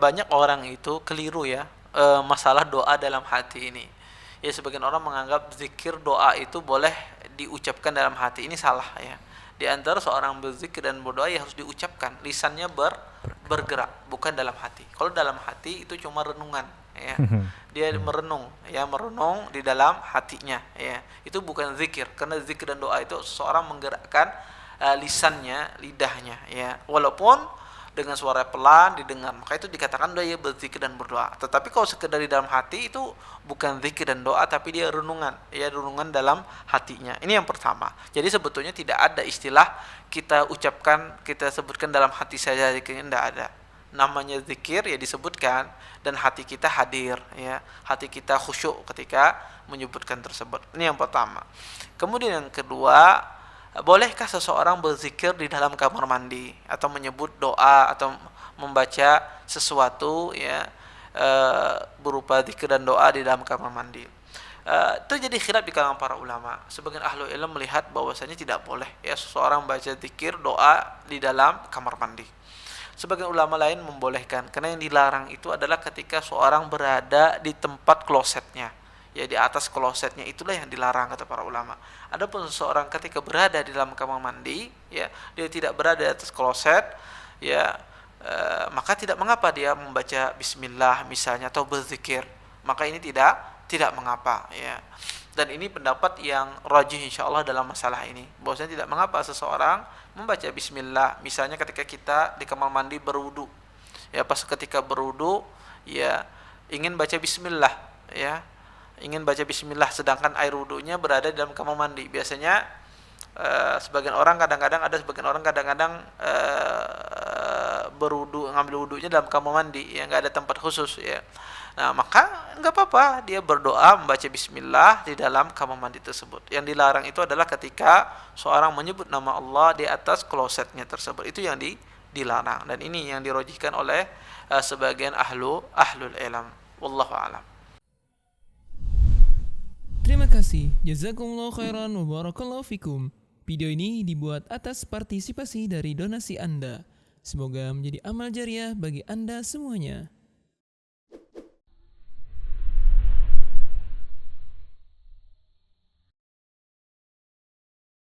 banyak orang itu keliru ya, masalah doa dalam hati ini. Ya sebagian orang menganggap zikir doa itu boleh diucapkan dalam hati. Ini salah ya. Di antara seorang berzikir dan berdoa ya harus diucapkan, lisannya bergerak, bukan dalam hati. Kalau dalam hati itu cuma renungan ya. Dia merenung ya, merenung di dalam hatinya ya. Itu bukan zikir, karena zikir dan doa itu seseorang menggerakkan lisannya, lidahnya ya. Walaupun dengan suara pelan didengar, maka itu dikatakan dia berzikir dan berdoa. Tetapi kalau sekedar di dalam hati itu bukan zikir dan doa, tapi dia renungan, ya renungan dalam hatinya. Ini yang pertama. Jadi sebetulnya tidak ada istilah kita ucapkan, kita sebutkan dalam hati saja zikirnya, tidak ada. Namanya zikir ya disebutkan dan hati kita hadir ya, hati kita khusyuk ketika menyebutkan tersebut. Ini yang pertama. Kemudian yang kedua, bolehkah seseorang berzikir di dalam kamar mandi atau menyebut doa atau membaca sesuatu ya, berupa zikir dan doa di dalam kamar mandi? Terjadi khilaf di kalangan para ulama. Sebagian ahlu ilmu melihat bahwasanya tidak boleh ya seseorang baca zikir doa di dalam kamar mandi. Sebagian ulama lain membolehkan, karena yang dilarang itu adalah ketika seorang berada di tempat klosetnya, ya di atas klosetnya, itulah yang dilarang kata para ulama. Adapun seseorang ketika berada di dalam kamar mandi, ya dia tidak berada di atas kloset, ya maka tidak mengapa dia membaca Bismillah misalnya atau berzikir, maka ini tidak mengapa ya. Dan ini pendapat yang rajih insyaallah dalam masalah ini, bahwasanya tidak mengapa seseorang membaca Bismillah misalnya ketika kita di kamar mandi berwudu, ya pas ketika berwudu ya ingin baca Bismillah ya, ingin baca Bismillah sedangkan air wudunya berada di dalam kamar mandi. Biasanya sebagian orang kadang-kadang berwudu, ngambil wudunya dalam kamar mandi ya, nggak ada tempat khusus ya. Nah maka nggak apa-apa dia berdoa membaca Bismillah di dalam kamar mandi tersebut. Yang dilarang itu adalah ketika seorang menyebut nama Allah di atas klosetnya tersebut, itu yang dilarang, dan ini yang dirojihkan oleh sebagian ahlul ilm. Wallahu a'lam. Terima kasih, jazakumullah khairan wa barakallahu fikum. Video ini dibuat atas partisipasi dari donasi Anda. Semoga menjadi amal jariah bagi Anda semuanya.